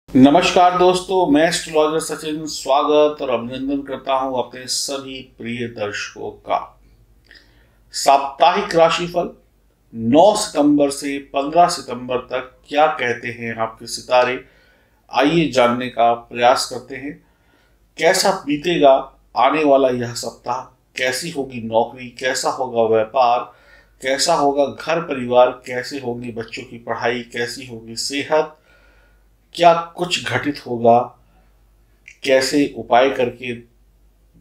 नमस्कार दोस्तों, मैं एस्ट्रोलॉजर सचिन स्वागत और अभिनंदन करता हूं अपने सभी प्रिय दर्शकों का। साप्ताहिक राशिफल 9 सितंबर से 15 सितंबर तक क्या कहते हैं आपके सितारे, आइए जानने का प्रयास करते हैं। कैसा बीतेगा आने वाला यह सप्ताह, कैसी होगी नौकरी, कैसा होगा व्यापार, कैसा होगा घर परिवार, कैसे होगी बच्चों की पढ़ाई, कैसी होगी सेहत, क्या कुछ घटित होगा, कैसे उपाय करके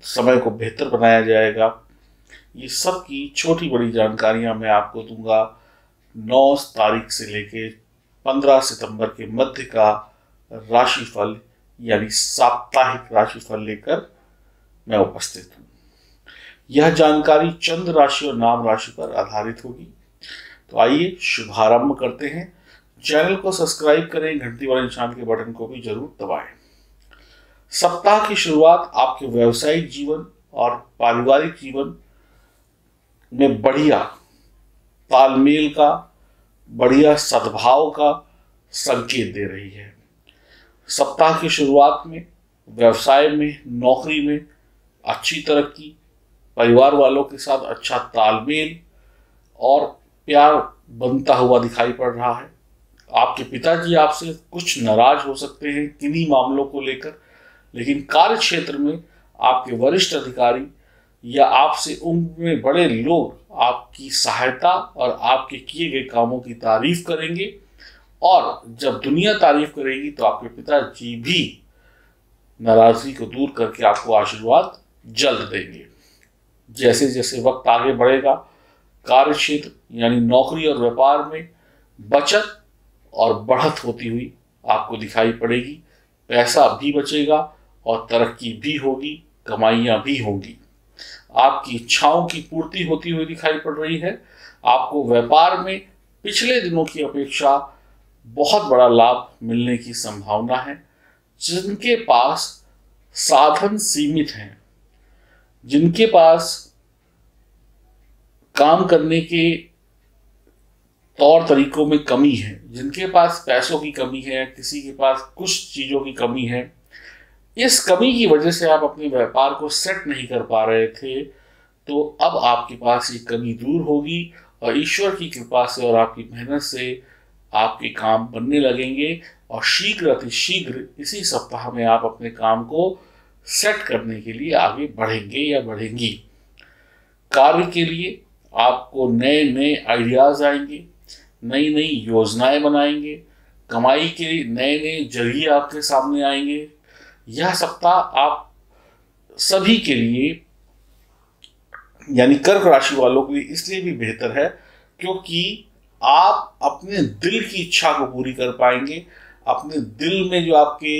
समय को बेहतर बनाया जाएगा, ये सब की छोटी बड़ी जानकारियां मैं आपको दूंगा 9 तारीख से लेके 15 सितंबर के मध्य का राशिफल यानी साप्ताहिक राशिफल लेकर मैं उपस्थित हूँ। यह जानकारी चंद्र राशि और नाम राशि पर आधारित होगी। तो आइए शुभारंभ करते हैं। चैनल को सब्सक्राइब करें, घंटी वाले निशान के बटन को भी जरूर दबाएं। सप्ताह की शुरुआत आपके व्यावसायिक जीवन और पारिवारिक जीवन में बढ़िया तालमेल का, बढ़िया सद्भाव का संकेत दे रही है। सप्ताह की शुरुआत में व्यवसाय में, नौकरी में अच्छी तरक्की, परिवार वालों के साथ अच्छा तालमेल और प्यार बनता हुआ दिखाई पड़ रहा है। आपके पिताजी आपसे कुछ नाराज हो सकते हैं किन्हीं मामलों को लेकर, लेकिन कार्य क्षेत्र में आपके वरिष्ठ अधिकारी या आपसे उम्र में बड़े लोग आपकी सहायता और आपके किए गए कामों की तारीफ करेंगे, और जब दुनिया तारीफ करेगी तो आपके पिताजी भी नाराजगी को दूर करके आपको आशीर्वाद जल्द देंगे। जैसे जैसे वक्त आगे बढ़ेगा, कार्य क्षेत्र यानी नौकरी और व्यापार में बचत और बढ़त होती हुई आपको दिखाई पड़ेगी। पैसा भी बचेगा और तरक्की भी होगी, कमाइयां भी होंगी। आपकी इच्छाओं की पूर्ति होती हुई दिखाई पड़ रही है। आपको व्यापार में पिछले दिनों की अपेक्षा बहुत बड़ा लाभ मिलने की संभावना है। जिनके पास साधन सीमित हैं, जिनके पास काम करने के तौर तरीकों में कमी है, जिनके पास पैसों की कमी है, किसी के पास कुछ चीज़ों की कमी है, इस कमी की वजह से आप अपने व्यापार को सेट नहीं कर पा रहे थे, तो अब आपके पास ये कमी दूर होगी और ईश्वर की कृपा से और आपकी मेहनत से आपके काम बनने लगेंगे और शीघ्र अतिशीघ्र इसी सप्ताह में आप अपने काम को सेट करने के लिए आगे बढ़ेंगे या बढ़ेंगी। कार्य के लिए आपको नए नए आइडियाज आएंगे, नई नई योजनाएं बनाएंगे, कमाई के नए नए जरिए आपके सामने आएंगे। यह सप्ताह आप सभी के लिए यानी कर्क राशि वालों के लिए इसलिए भी बेहतर है क्योंकि आप अपने दिल की इच्छा को पूरी कर पाएंगे। अपने दिल में जो आपके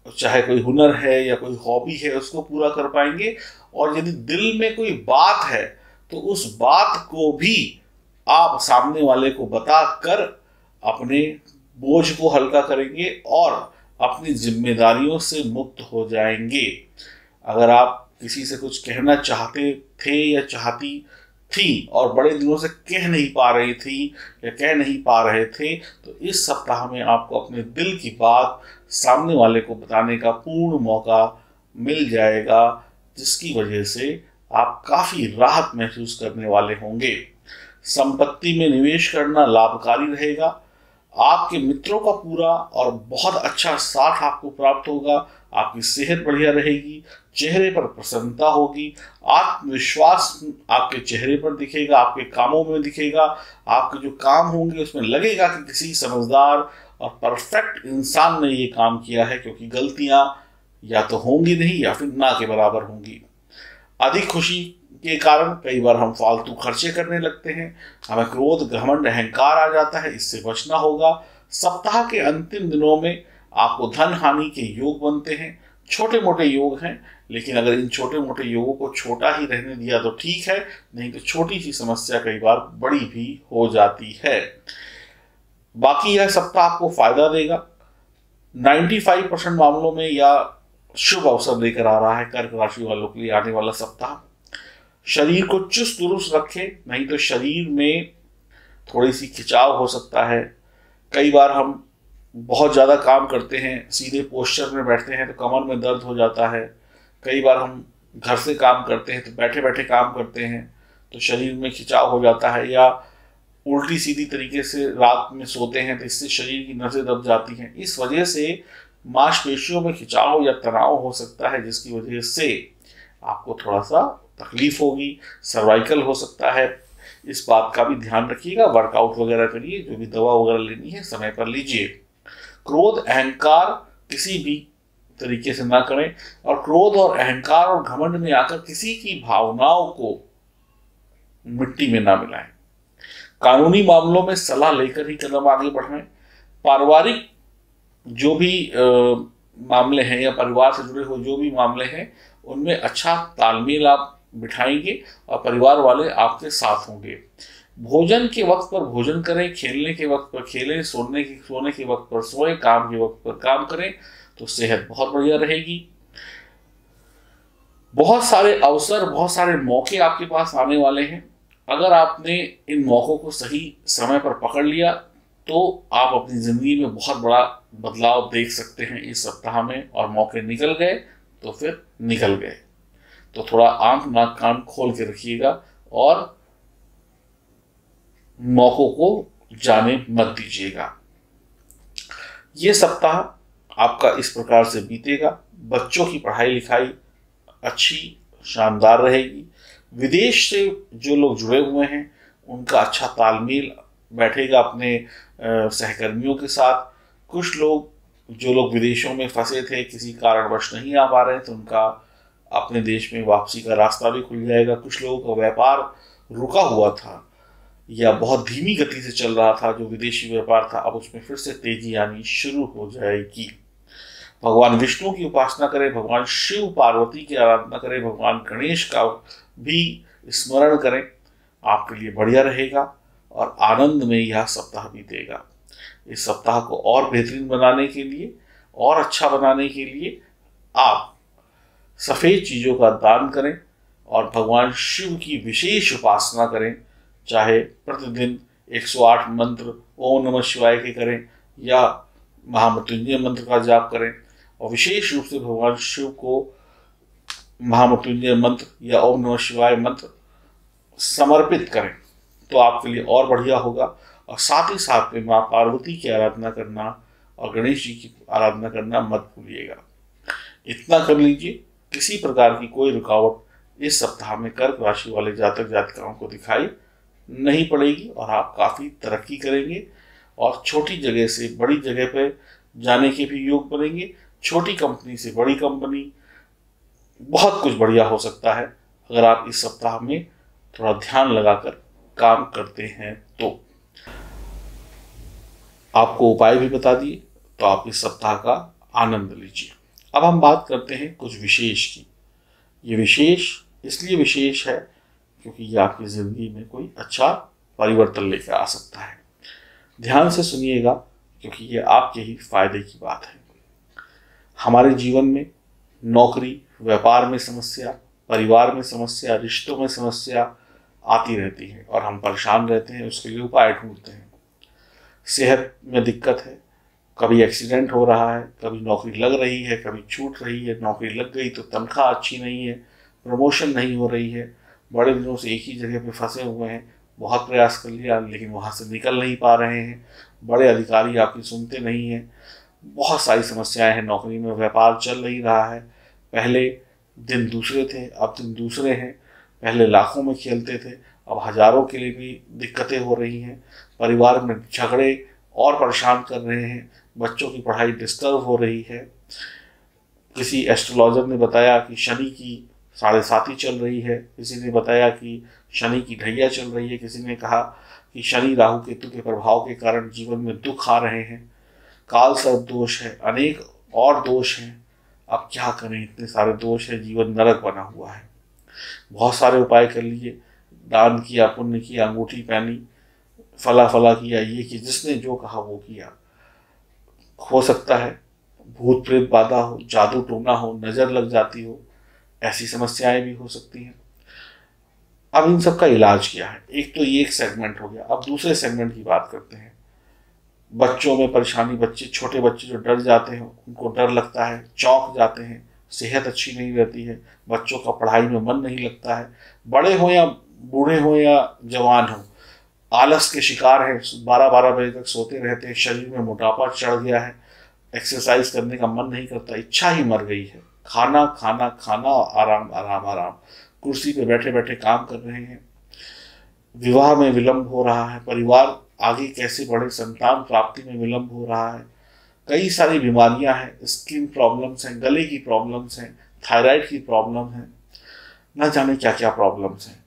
चाहे कोई हुनर है या कोई हॉबी है उसको पूरा कर पाएंगे, और यदि दिल में कोई बात है तो उस बात को भी आप सामने वाले को बताकर अपने बोझ को हल्का करेंगे और अपनी जिम्मेदारियों से मुक्त हो जाएंगे। अगर आप किसी से कुछ कहना चाहते थे या चाहती थी और बड़े दिनों से कह नहीं पा रही थी या कह नहीं पा रहे थे, तो इस सप्ताह में आपको अपने दिल की बात सामने वाले को बताने का पूर्ण मौका मिल जाएगा, जिसकी वजह से आप काफ़ी राहत महसूस करने वाले होंगे। संपत्ति में निवेश करना लाभकारी रहेगा। आपके मित्रों का पूरा और बहुत अच्छा साथ आपको प्राप्त होगा। आपकी सेहत बढ़िया रहेगी, चेहरे पर प्रसन्नता होगी, आत्मविश्वास आपके चेहरे पर दिखेगा, आपके कामों में दिखेगा। आपके जो काम होंगे उसमें लगेगा कि किसी समझदार और परफेक्ट इंसान ने ये काम किया है, क्योंकि गलतियां या तो होंगी नहीं या फिर ना के बराबर होंगी। अधिक खुशी के कारण कई बार हम फालतू खर्चे करने लगते हैं, हमें क्रोध, घमंड, अहंकार आ जाता है, इससे बचना होगा। सप्ताह के अंतिम दिनों में आपको धन हानि के योग बनते हैं। छोटे मोटे योग हैं, लेकिन अगर इन छोटे मोटे योगों को छोटा ही रहने दिया तो ठीक है, नहीं तो छोटी सी समस्या कई बार बड़ी भी हो जाती है। बाकी यह सप्ताह आपको फायदा देगा। 95% मामलों में या शुभ अवसर लेकर आ रहा है कर्क राशि वालों के लिए आने वाला सप्ताह। शरीर को चुस्त दुरुस्त रखें, नहीं तो शरीर में थोड़ी सी खिंचाव हो सकता है। कई बार हम बहुत ज़्यादा काम करते हैं, सीधे पोस्चर में बैठते हैं तो कमर में दर्द हो जाता है। कई बार हम घर से काम करते हैं तो बैठे बैठे काम करते हैं तो शरीर में खिंचाव हो जाता है, या उल्टी सीधी तरीके से रात में सोते हैं तो इससे शरीर की नसें दब जाती हैं। इस वजह से मांसपेशियों में खिंचाव या तनाव हो सकता है, जिसकी वजह से आपको थोड़ा सा तकलीफ होगी, सर्वाइकल हो सकता है। इस बात का भी ध्यान रखिएगा। वर्कआउट वगैरह करिए, जो भी दवा वगैरह लेनी है समय पर लीजिए। क्रोध अहंकार किसी भी तरीके से ना करें, और क्रोध और अहंकार और घमंड में आकर किसी की भावनाओं को मिट्टी में ना मिलाएं। कानूनी मामलों में सलाह लेकर ही कदम आगे बढ़ाएं। पारिवारिक जो भी मामले हैं या परिवार से जुड़े हुए जो भी मामले हैं उनमें अच्छा तालमेल आप बिठाएंगे और परिवार वाले आपके साथ होंगे। भोजन के वक्त पर भोजन करें, खेलने के वक्त पर खेलें, सोने के वक्त पर सोएं, काम के वक्त पर काम करें तो सेहत बहुत बढ़िया रहेगी। बहुत सारे अवसर, बहुत सारे मौके आपके पास आने वाले हैं। अगर आपने इन मौक़ों को सही समय पर पकड़ लिया तो आप अपनी ज़िंदगी में बहुत बड़ा बदलाव देख सकते हैं इस सप्ताह में। और मौके निकल गए तो फिर निकल गए, तो थोड़ा आंख नाक कान खोल के रखिएगा और मौक़ों को जाने मत दीजिएगा। ये सप्ताह आपका इस प्रकार से बीतेगा। बच्चों की पढ़ाई लिखाई अच्छी शानदार रहेगी। विदेश से जो लोग जुड़े हुए हैं उनका अच्छा तालमेल बैठेगा अपने सहकर्मियों के साथ। कुछ लोग जो लोग विदेशों में फंसे थे, किसी कारणवश नहीं आ पा रहे तो उनका अपने देश में वापसी का रास्ता भी खुल जाएगा। कुछ लोगों का व्यापार रुका हुआ था या बहुत धीमी गति से चल रहा था, जो विदेशी व्यापार था, अब उसमें फिर से तेजी आनी शुरू हो जाएगी। भगवान विष्णु की उपासना करें, भगवान शिव पार्वती की आराधना करें, भगवान गणेश का भी स्मरण करें, आपके लिए बढ़िया रहेगा और आनंद में यह सप्ताह बीतेगा। इस सप्ताह को और बेहतरीन बनाने के लिए और अच्छा बनाने के लिए आप सफ़ेद चीज़ों का दान करें और भगवान शिव की विशेष उपासना करें। चाहे प्रतिदिन 108 मंत्र ओम नमः शिवाय के करें या महामृत्युंजय मंत्र का जाप करें, और विशेष रूप से भगवान शिव को महामृत्युंजय मंत्र या ओम नमः शिवाय मंत्र समर्पित करें तो आपके लिए और बढ़िया होगा। और साथ ही साथ में माँ पार्वती की आराधना करना और गणेश जी की आराधना करना मत भूलिएगा। इतना कर लीजिए, किसी प्रकार की कोई रुकावट इस सप्ताह में कर्क राशि वाले जातक जातिकाओं को दिखाई नहीं पड़ेगी और आप काफ़ी तरक्की करेंगे और छोटी जगह से बड़ी जगह पर जाने के भी योग बनेंगे। छोटी कंपनी से बड़ी कंपनी, बहुत कुछ बढ़िया हो सकता है अगर आप इस सप्ताह में थोड़ा ध्यान लगाकर काम करते हैं तो। आपको उपाय भी बता दिए, तो आप इस सप्ताह का आनंद लीजिए। अब हम बात करते हैं कुछ विशेष की। ये विशेष इसलिए विशेष है क्योंकि ये आपकी ज़िंदगी में कोई अच्छा परिवर्तन लेकर आ सकता है। ध्यान से सुनिएगा क्योंकि ये आपके ही फायदे की बात है। हमारे जीवन में नौकरी, व्यापार में समस्या, परिवार में समस्या, रिश्तों में समस्या आती रहती है और हम परेशान रहते हैं, उसके लिए उपाय ढूंढते हैं। सेहत में दिक्कत है, कभी एक्सीडेंट हो रहा है, कभी नौकरी लग रही है, कभी छूट रही है, नौकरी लग गई तो तनख्वाह अच्छी नहीं है, प्रमोशन नहीं हो रही है, बड़े दिनों से एक ही जगह पे फंसे हुए हैं, बहुत प्रयास कर लिया लेकिन वहाँ से निकल नहीं पा रहे हैं, बड़े अधिकारी आपकी सुनते नहीं हैं, बहुत सारी समस्याएं हैं नौकरी में, व्यापार चल नहीं रहा है, पहले दिन दूसरे थे अब दिन दूसरे हैं, पहले लाखों में खेलते थे अब हजारों के लिए भी दिक्कतें हो रही हैं, परिवार में झगड़े और परेशान कर रहे हैं, बच्चों की पढ़ाई डिस्टर्ब हो रही है। किसी एस्ट्रोलॉजर ने बताया कि शनि की 7.5 चल रही है, किसी ने बताया कि शनि की ढैया चल रही है, किसी ने कहा कि शनि राहु केतु के प्रभाव के कारण जीवन में दुख आ रहे हैं, काल सर्प दोष है, अनेक और दोष हैं। अब क्या करें, इतने सारे दोष है, जीवन नरक बना हुआ है। बहुत सारे उपाय कर लिए, दान किया, पुण्य किया, अंगूठी पहनी, फला फला किया, ये कि जिसने जो कहा वो किया। हो सकता है भूत प्रेत बाधा हो, जादू टोना हो, नजर लग जाती हो, ऐसी समस्याएं भी हो सकती हैं। अब इन सब का इलाज क्या है? एक तो ये एक सेगमेंट हो गया। अब दूसरे सेगमेंट की बात करते हैं। बच्चों में परेशानी, बच्चे, छोटे बच्चे जो डर जाते हैं, उनको डर लगता है, चौंक जाते हैं, सेहत अच्छी नहीं रहती है, बच्चों का पढ़ाई में मन नहीं लगता है, बड़े हो या बूढ़े हो या जवान हो, आलस के शिकार हैं, 12-12 बजे तक सोते रहते हैं, शरीर में मोटापा चढ़ गया है, एक्सरसाइज करने का मन नहीं करता, इच्छा ही मर गई है, खाना खाना खाना, आराम आराम आराम, कुर्सी पे बैठे बैठे काम कर रहे हैं, विवाह में विलंब हो रहा है, परिवार आगे कैसे बढ़े, संतान प्राप्ति में विलंब हो रहा है, कई सारी बीमारियां हैं, स्किन प्रॉब्लम्स हैं, गले की प्रॉब्लम्स हैं, थायराइड की प्रॉब्लम है, न जाने क्या क्या प्रॉब्लम्स हैं।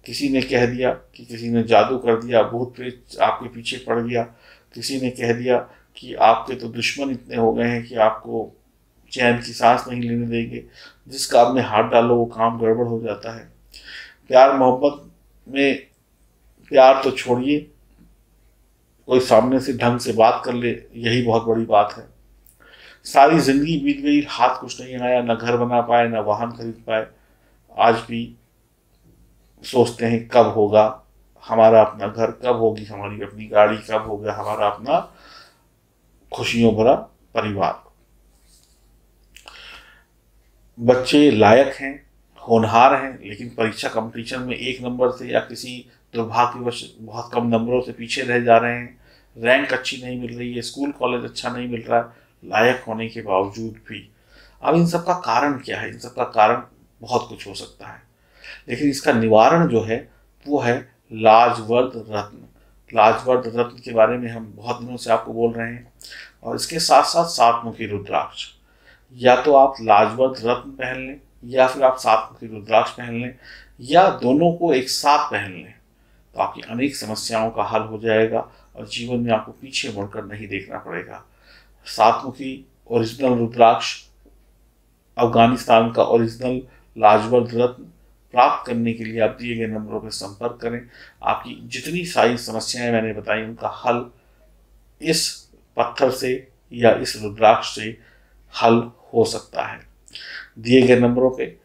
किसी ने कह दिया कि किसी ने जादू कर दिया, भूत प्रेत आपके पीछे पड़ गया, किसी ने कह दिया कि आपके तो दुश्मन इतने हो गए हैं कि आपको चैन की सांस नहीं लेने देंगे, जिस काम में हाथ डालो वो काम गड़बड़ हो जाता है। प्यार मोहब्बत में, प्यार तो छोड़िए, कोई सामने से ढंग से बात कर ले, यही बहुत बड़ी बात है। सारी जिंदगी बीत गई, हाथ कुछ नहीं आया, न घर बना पाए, न वाहन खरीद पाए, आज भी सोचते हैं कब होगा हमारा अपना घर, कब होगी हमारी अपनी गाड़ी, कब होगा हमारा अपना खुशियों भरा परिवार। बच्चे लायक हैं, होनहार हैं, लेकिन परीक्षा कंपटीशन में 1 नंबर से या किसी दुर्भाग्यवश बहुत कम नंबरों से पीछे रह जा रहे हैं, रैंक अच्छी नहीं मिल रही है, स्कूल कॉलेज अच्छा नहीं मिल रहा है, लायक होने के बावजूद भी। अब इन सब का कारण क्या है? इन सब का कारण बहुत कुछ हो सकता है, लेकिन इसका निवारण जो है वो है लाजवर्द रत्न। लाजवर्द रत्न के बारे में हम बहुत दिनों से आपको बोल रहे हैं, और इसके साथ साथ 7 मुखी रुद्राक्ष। या तो आप लाजवर्द रत्न पहन लें, या फिर आप 7 मुखी रुद्राक्ष पहन लें, या दोनों को एक साथ पहन लें, तो आपकी अनेक समस्याओं का हल हो जाएगा और जीवन में आपको पीछे मुड़कर नहीं देखना पड़ेगा। 7 मुखी ओरिजिनल रुद्राक्ष, अफगानिस्तान का ओरिजिनल लाजवर्द रत्न प्राप्त करने के लिए आप दिए गए नंबरों पर संपर्क करें। आपकी जितनी सारी समस्याएं मैंने बताई उनका हल इस पत्थर से या इस रुद्राक्ष से हल हो सकता है। दिए गए नंबरों पे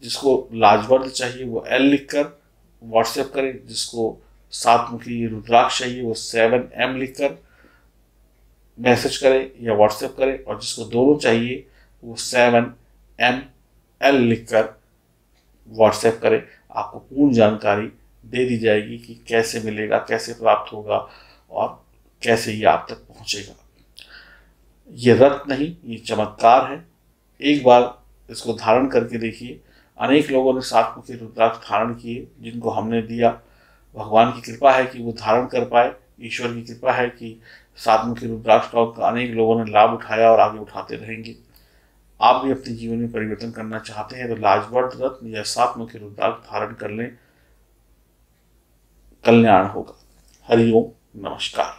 जिसको लाजवर्द चाहिए वो L लिखकर व्हाट्सएप करें, जिसको 7 मुखी रुद्राक्ष चाहिए वो 7M लिखकर मैसेज करें या व्हाट्सएप करें, और जिसको दोनों चाहिए वो 7ML लिखकर व्हाट्सएप करें। आपको पूर्ण जानकारी दे दी जाएगी कि कैसे मिलेगा, कैसे प्राप्त होगा और कैसे ये आप तक पहुंचेगा। ये रत्न नहीं, ये चमत्कार है। एक बार इसको धारण करके देखिए। अनेक लोगों ने 7 मुखी रुद्राक्ष धारण किए, जिनको हमने दिया। भगवान की कृपा है कि वो धारण कर पाए, ईश्वर की कृपा है कि 7 मुखी रुद्राक्ष का अनेक लोगों ने लाभ उठाया और आगे उठाते रहेंगे। आप भी अपने जीवन में परिवर्तन करना चाहते हैं तो लाजवर्द रत्न या 7 मुखी रुद्राक्ष धारण कर लें, कल्याण होगा। हरि ओम, नमस्कार।